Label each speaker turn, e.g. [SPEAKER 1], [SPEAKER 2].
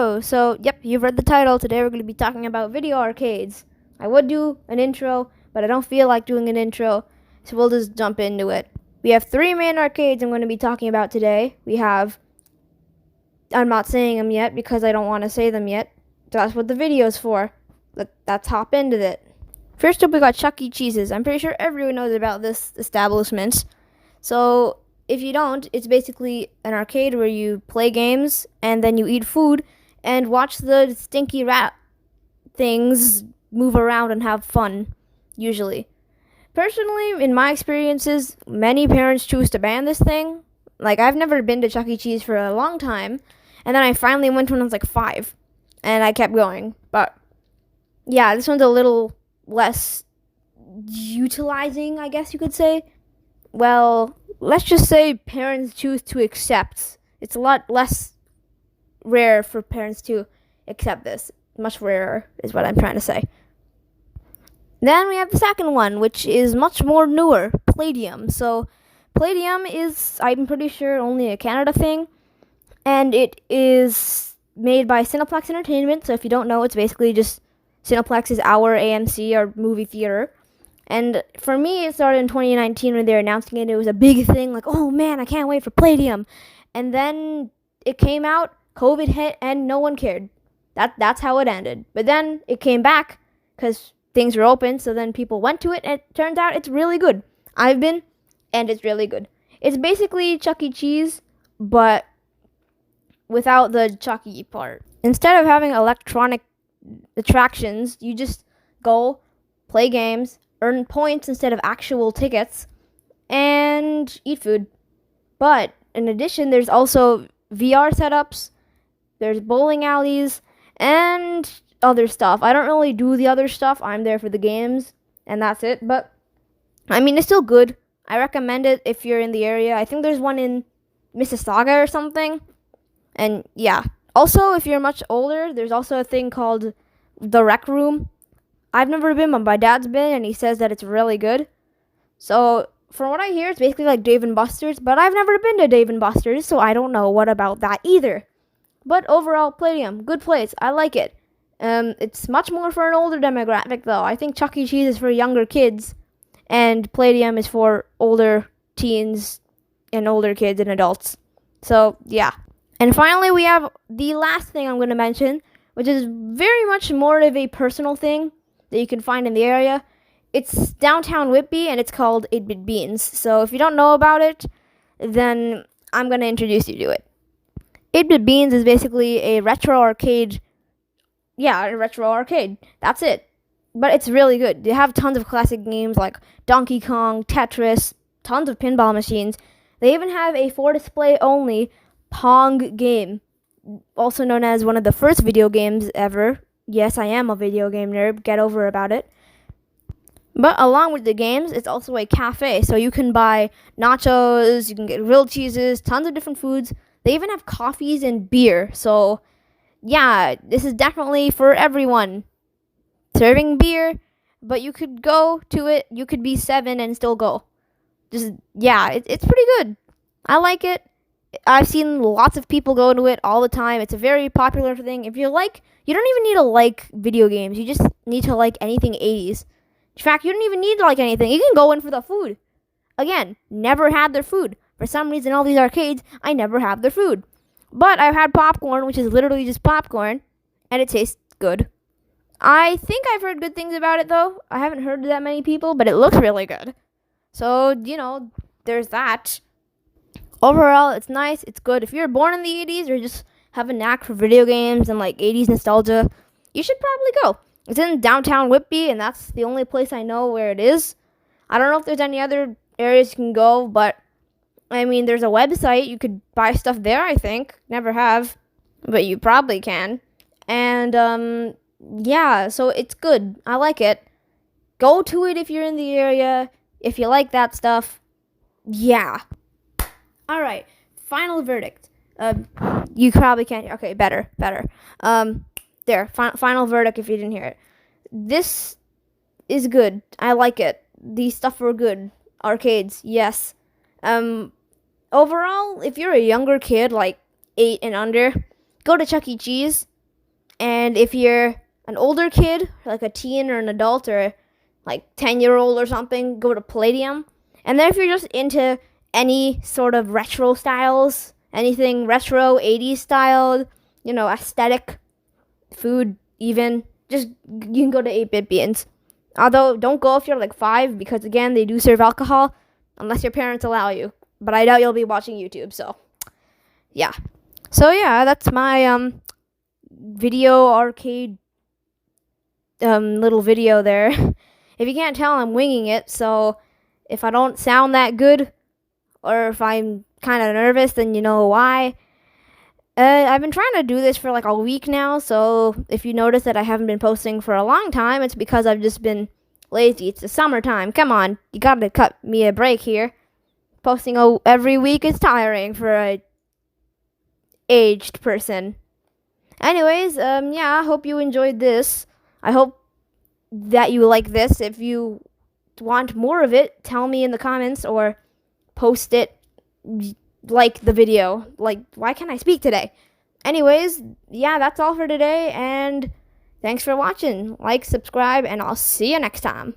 [SPEAKER 1] Hello, yep, you've read the title. Today we're going to be talking about video arcades. I would do an intro, but I don't feel like doing an intro, so we'll just jump into it. We have three main arcades I'm going to be talking about today. I'm not saying them yet because I don't want to say them yet. That's what the video's for. Let's hop into it. First up, we got Chuck E. Cheese's. I'm pretty sure everyone knows about this establishment. So, if you don't, it's basically an arcade where you play games and then you eat food and watch the stinky rat things move around and have fun, usually. Personally, in my experiences, many parents choose to ban this thing. Like, I've never been to Chuck E. Cheese for a long time, and then I finally went when I was like 5, and I kept going. But, yeah, this one's a little less utilizing, I guess you could say. Well, let's just say parents choose to accept. It's a lot less rare for parents to accept this. Much rarer is what I'm trying to say. Then we have the second one, which is much more newer, Palladium. So Palladium is, I'm pretty sure, only a Canada thing. And it is made by Cineplex Entertainment. So if you don't know, it's basically just Cineplex is our AMC, our movie theater. And for me, it started in 2019 when they were announcing it. It was a big thing, like, oh man, I can't wait for Palladium. And then it came out, COVID hit, and no one cared. That's how it ended. But then it came back because things were open, so then people went to it, and it turns out it's really good. I've been, and it's really good. It's basically Chuck E. Cheese, but without the Chuck E. part. Instead of having electronic attractions, you just go, play games, earn points instead of actual tickets, and eat food. But in addition, there's also VR setups, there's bowling alleys, and other stuff. I don't really do the other stuff. I'm there for the games, and that's it. But, I mean, it's still good. I recommend it if you're in the area. I think there's one in Mississauga or something. And, yeah. Also, if you're much older, there's also a thing called the Rec Room. I've never been, but my dad's been, and he says that it's really good. So, from what I hear, it's basically like Dave & Buster's, but I've never been to Dave & Buster's, so I don't know what about that either. But overall, Palladium, good place. I like it. It's much more for an older demographic, though. I think Chuck E. Cheese is for younger kids, and Palladium is for older teens and older kids and adults. So, yeah. And finally, we have the last thing I'm going to mention, which is very much more of a personal thing that you can find in the area. It's downtown Whitby, and it's called 8-Bit Beans. So if you don't know about it, then I'm going to introduce you to it. 8-Bit Beans is basically a retro arcade. Yeah, a retro arcade. That's it. But it's really good. They have tons of classic games like Donkey Kong, Tetris, tons of pinball machines. They even have a for-display only Pong game, also known as one of the first video games ever. Yes, I am a video game nerd. Get over about it. But along with the games, it's also a cafe. So you can buy nachos, you can get grilled cheeses, tons of different foods. They even have coffees and beer. So, yeah, this is definitely for everyone. Serving beer, but you could go to it. You could be 7 and still go. It's pretty good. I like it. I've seen lots of people go to it all the time. It's a very popular thing. If you don't even need to like video games. You just need to like anything 80s. In fact, you don't even need to like anything. You can go in for the food. Again, never had their food. For some reason, all these arcades, I never have their food. But I've had popcorn, which is literally just popcorn, and it tastes good. I think I've heard good things about it, though. I haven't heard that many people, but it looks really good. So, there's that. Overall, it's nice, it's good. If you're born in the 80s or just have a knack for video games and like 80s nostalgia, you should probably go. It's in downtown Whitby, and that's the only place I know where it is. I don't know if there's any other areas you can go, but I mean, there's a website. You could buy stuff there, I think. Never have, but you probably can. And, yeah, so it's good. I like it. Go to it if you're in the area. If you like that stuff, yeah. All right, final verdict. You probably can't. Okay, better. Final verdict if you didn't hear it. This is good. I like it. These stuff were good. Arcades, yes. Overall, if you're a younger kid, like 8 and under, go to Chuck E. Cheese. And if you're an older kid, like a teen or an adult or like 10-year-old or something, go to Palladium. And then if you're just into any sort of retro styles, anything retro, 80s styled, aesthetic, food even, just you can go to 8-Bit Beans. Although, don't go if you're like 5, because again, they do serve alcohol, unless your parents allow you. But I doubt you'll be watching YouTube, so yeah. So yeah, that's my video arcade little video there. If you can't tell, I'm winging it, so if I don't sound that good, or if I'm kind of nervous, then you know why. I've been trying to do this for like a week now, so if you notice that I haven't been posting for a long time, it's because I've just been lazy. It's the summertime. Come on, you gotta cut me a break here. Posting every week is tiring for a aged person. Anyways, yeah, I hope you enjoyed this. I hope that you like this. If you want more of it, tell me in the comments or post it. Like the video. Like, why can't I speak today? Anyways, yeah, that's all for today, and thanks for watching. Like, subscribe, and I'll see you next time.